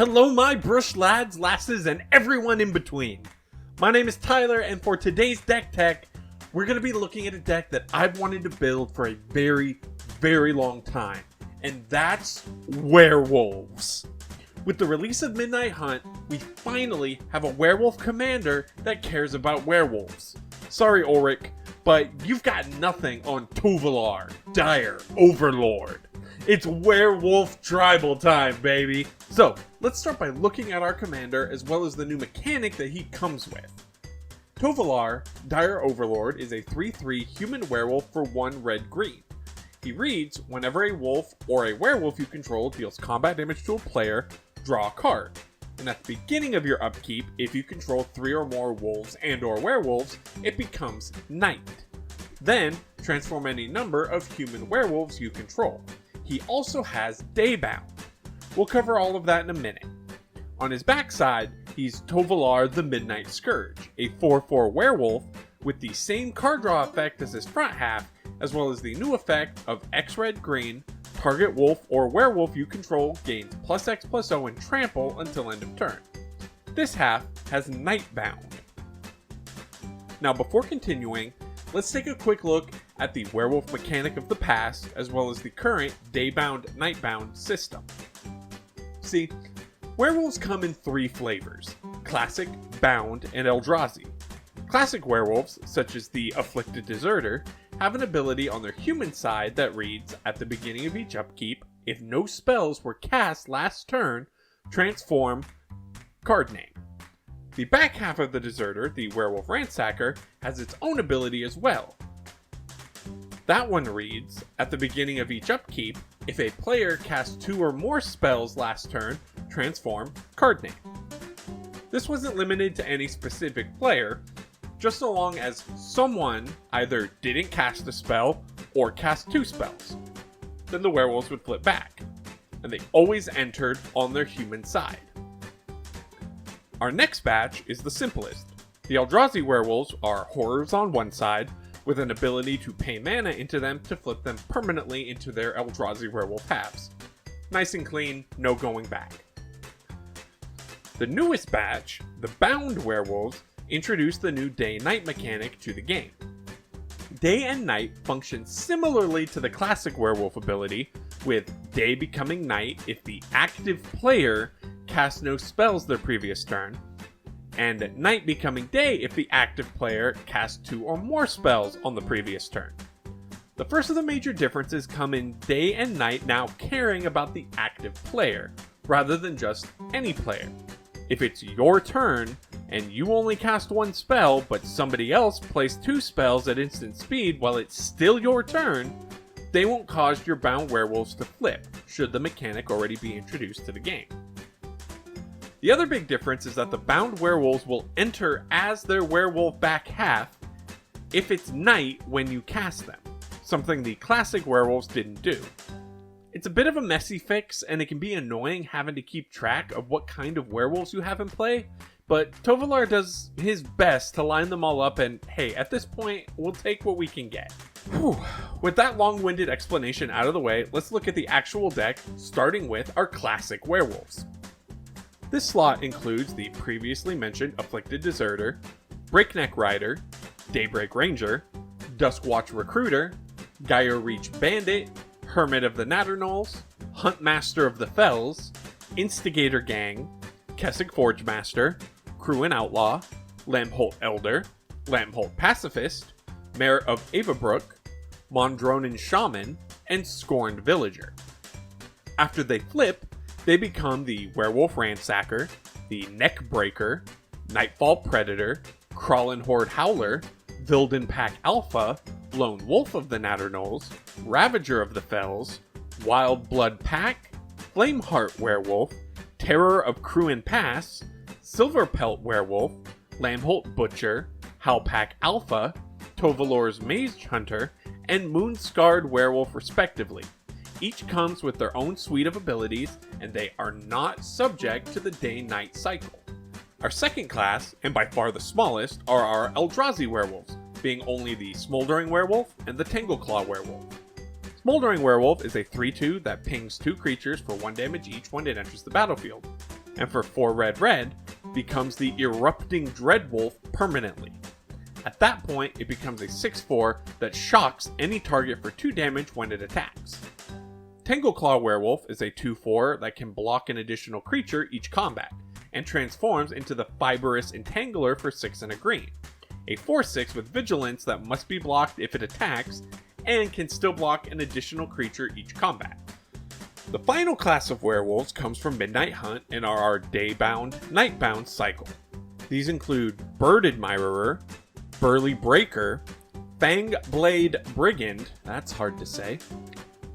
Hello my brush lads, lasses, and everyone in between. My name is Tyler, and for today's deck tech, we're going to be looking at a deck that I've wanted to build for a very, very long time. And that's Werewolves. With the release of Midnight Hunt, we finally have a werewolf commander that cares about werewolves. Sorry Ulrich, but you've got nothing on Tovolar, Dire, Overlord. It's Werewolf Tribal time, baby! So, let's start by looking at our commander as well as the new mechanic that he comes with. Tovolar, Dire Overlord is a 3/3 human werewolf for 1 red-green. He reads, whenever a wolf or a werewolf you control deals combat damage to a player, draw a card. And at the beginning of your upkeep, if you control 3 or more wolves and or werewolves, it becomes Night. Then, transform any number of human werewolves you control. He also has Daybound. We'll cover all of that in a minute. On his backside, he's Tovolar the Midnight Scourge, a 4/4 werewolf with the same card draw effect as his front half, as well as the new effect of X red green, target wolf or werewolf you control gains +X/+0 and trample until end of turn. This half has Nightbound. Now before continuing, let's take a quick look at the werewolf mechanic of the past, as well as the current Daybound-Nightbound system. See, werewolves come in 3 flavors: Classic, Bound, and Eldrazi. Classic werewolves, such as the Afflicted Deserter, have an ability on their human side that reads, at the beginning of each upkeep, if no spells were cast last turn, transform card name. The back half of the Deserter, the Werewolf Ransacker, has its own ability as well. That one reads, at the beginning of each upkeep, if a player casts 2 or more spells last turn, transform card name. This wasn't limited to any specific player, just so long as someone either didn't cast a spell or cast 2 spells. Then the werewolves would flip back, and they always entered on their human side. Our next batch is the simplest. The Eldrazi werewolves are horrors on one side, with an ability to pay mana into them to flip them permanently into their Eldrazi werewolf halves. Nice and clean, no going back. The newest batch, the Bound werewolves, introduced the new Day-Night mechanic to the game. Day and Night function similarly to the classic werewolf ability, with Day becoming Night if the active player casts no spells their previous turn, and Night becoming Day if the active player casts 2 or more spells on the previous turn. The first of the major differences come in Day and Night now caring about the active player, rather than just any player. If it's your turn, and you only cast 1 spell, but somebody else plays 2 spells at instant speed while it's still your turn, they won't cause your Bound werewolves to flip, should the mechanic already be introduced to the game. The other big difference is that the Bound werewolves will enter as their werewolf back half if it's night when you cast them, something the classic werewolves didn't do. It's a bit of a messy fix, and it can be annoying having to keep track of what kind of werewolves you have in play, but Tovolar does his best to line them all up, and hey, at this point, we'll take what we can get. Whew. With that long-winded explanation out of the way, let's look at the actual deck, starting with our classic werewolves. This slot includes the previously mentioned Afflicted Deserter, Breakneck Rider, Daybreak Ranger, Duskwatch Recruiter, Gaia Reach Bandit, Hermit of the Natternolls, Huntmaster of the Fells, Instigator Gang, Kessig Forge Master, Cruin Outlaw, Lampholt Elder, Lampholt Pacifist, Mayor of Avabrook, Mondronin Shaman, and Scorned Villager. After they flip, they become the Werewolf Ransacker, the Neckbreaker, Nightfall Predator, Crawlin' Horde Howler, Vilden Pack Alpha, Lone Wolf of the Natternolls, Ravager of the Fells, Wild Blood Pack, Flameheart Werewolf, Terror of Cruin Pass, Silverpelt Werewolf, Lampholt Butcher, Howlpack Alpha, Tovolar's Mage Hunter, and Moonscarred Werewolf respectively. Each comes with their own suite of abilities, and they are not subject to the day-night cycle. Our second class, and by far the smallest, are our Eldrazi werewolves, being only the Smoldering Werewolf and the Tangleclaw Werewolf. Smoldering Werewolf is a 3/2 that pings 2 creatures for 1 damage each when it enters the battlefield. and for 4 red, becomes the Erupting Dreadwolf permanently. At that point, it becomes a 6/4 that shocks any target for 2 damage when it attacks. Tangleclaw Werewolf is a 2/4 that can block an additional creature each combat, and transforms into the Fibrous Entangler for 6 and a green. A 4/6 with Vigilance that must be blocked if it attacks, and can still block an additional creature each combat. The final class of werewolves comes from Midnight Hunt and are our day-bound, night-bound cycle. These include Bird Admirer, Burly Breaker, Fang Blade Brigand, that's hard to say,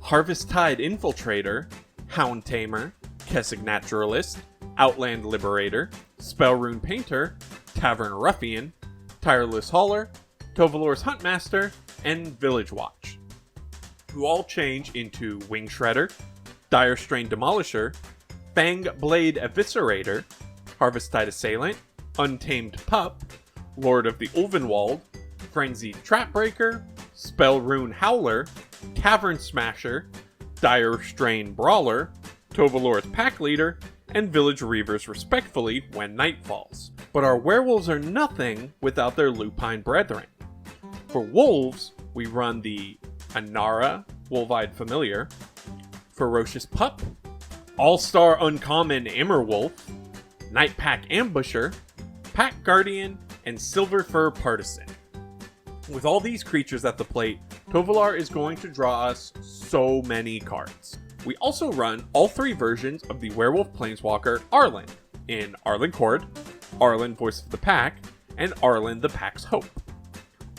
Harvest Tide Infiltrator, Hound Tamer, Kessig Naturalist, Outland Liberator, Spellrune Painter, Tavern Ruffian, Tireless Hauler, Tovolar's Huntmaster, and Village Watch, who all change into Wing Shredder, Dire Strain Demolisher, Fang Blade Eviscerator, Harvest Tide Assailant, Untamed Pup, Lord of the Ulvenwald, Frenzied Trapbreaker, Spellrune Howler, Tavern Smasher, Dire Strain Brawler, Tovolar's Pack Leader, and Village Reavers respectfully when night falls. But our werewolves are nothing without their lupine brethren. For wolves, we run the Anara, Wolf-Eyed Familiar, Ferocious Pup, All-Star Uncommon Immerwolf, Night Pack Ambusher, Pack Guardian, and Silver Fur Partisan. With all these creatures at the plate, Tovolar is going to draw us so many cards. We also run all 3 versions of the Werewolf Planeswalker Arlen, in Arlen Cord, Arlen Voice of the Pack, and Arlen the Pack's Hope.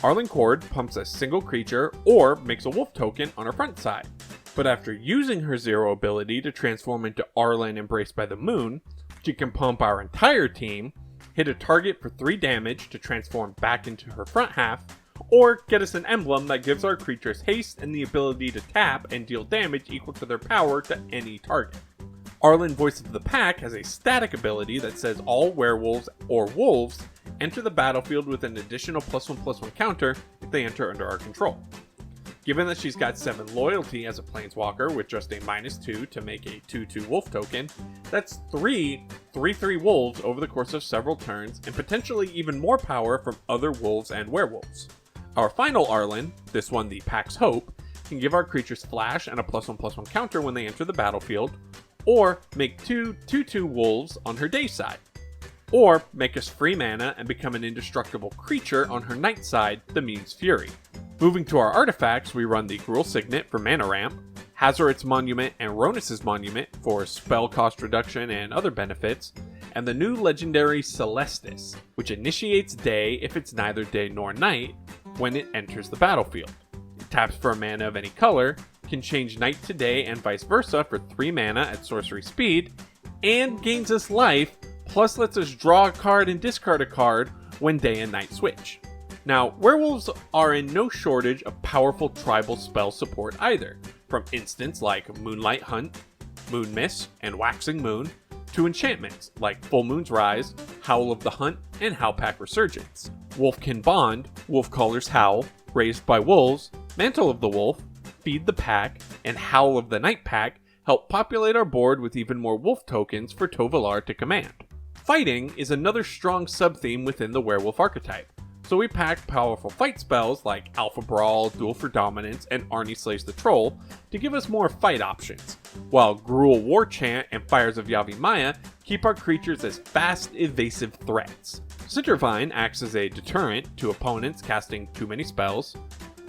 Arlen Cord pumps a single creature or makes a wolf token on her front side, but after using her 0 ability to transform into Arlen Embraced by the Moon, she can pump our entire team, hit a target for 3 damage to transform back into her front half, or get us an emblem that gives our creatures haste and the ability to tap and deal damage equal to their power to any target. Arlen Voice of the Pack has a static ability that says all werewolves or wolves enter the battlefield with an additional +1/+1 counter if they enter under our control. Given that she's got 7 loyalty as a planeswalker with just a -2 to make a 2/2 wolf token, that's 3/3 wolves over the course of several turns, and potentially even more power from other wolves and werewolves. Our final Arlen, this one the Pack's Hope, can give our creatures flash and a +1/+1 counter when they enter the battlefield, or make 2/2 wolves on her day side, or make us free mana and become an indestructible creature on her night side, the Mean's Fury. Moving to our artifacts, we run the Gruul Signet for mana ramp, Hazoret's Monument and Ronus' Monument for spell cost reduction and other benefits, and the new legendary Celestis, which initiates day if it's neither day nor night when it enters the battlefield. It taps for a mana of any color, can change night to day and vice versa for 3 mana at sorcery speed, and gains us life, plus lets us draw a card and discard a card when day and night switch. Now, werewolves are in no shortage of powerful tribal spell support either, from instants like Moonlight Hunt, Moon Mist, and Waxing Moon, to enchantments like Full Moon's Rise, Howl of the Hunt, and Howlpack Resurgence. Wolfkin Bond, Wolfcaller's Howl, Raised by Wolves, Mantle of the Wolf, Feed the Pack, and Howl of the Night Pack help populate our board with even more wolf tokens for Tovolar to command. Fighting is another strong sub-theme within the werewolf archetype, so we pack powerful fight spells like Alpha Brawl, Duel for Dominance, and Arnie Slays the Troll to give us more fight options, while Gruul War Chant and Fires of Yavimaya keep our creatures as fast, evasive threats. Cintervine acts as a deterrent to opponents casting too many spells.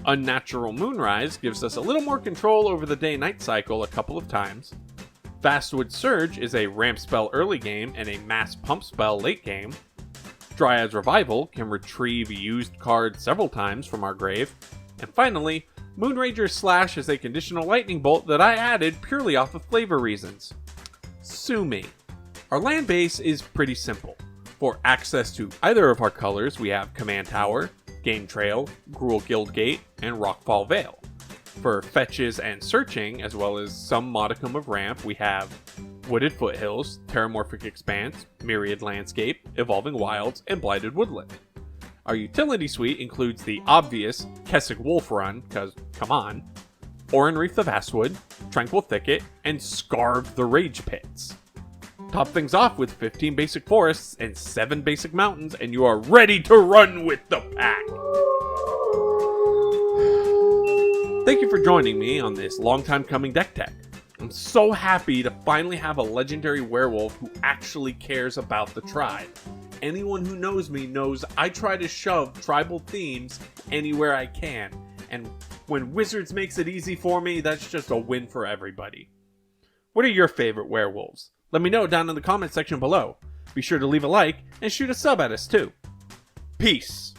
Unnatural Moonrise gives us a little more control over the day-night cycle a couple of times. Vastwood Surge is a ramp spell early game and a mass pump spell late game. Dryad's Revival can retrieve used cards several times from our grave. And finally, Moonrager's Slash is a conditional lightning bolt that I added purely off of flavor reasons. Sue me. Our land base is pretty simple. For access to either of our colors, we have Command Tower, Game Trail, Gruul Guildgate, and Rockfall Vale. For fetches and searching, as well as some modicum of ramp, we have Wooded Foothills, Terramorphic Expanse, Myriad Landscape, Evolving Wilds, and Blighted Woodland. Our utility suite includes the obvious Kessig Wolf Run, cause come on, Oran Reef the Vastwood, Tranquil Thicket, and Scarve the Rage Pits. Top things off with 15 basic forests and 7 basic mountains, and you are ready to run with the pack! Thank you for joining me on this long time coming deck tech. I'm so happy to finally have a legendary werewolf who actually cares about the tribe. Anyone who knows me knows I try to shove tribal themes anywhere I can, and when Wizards makes it easy for me, that's just a win for everybody. What are your favorite werewolves? Let me know down in the comment section below. Be sure to leave a like and shoot a sub at us too. Peace!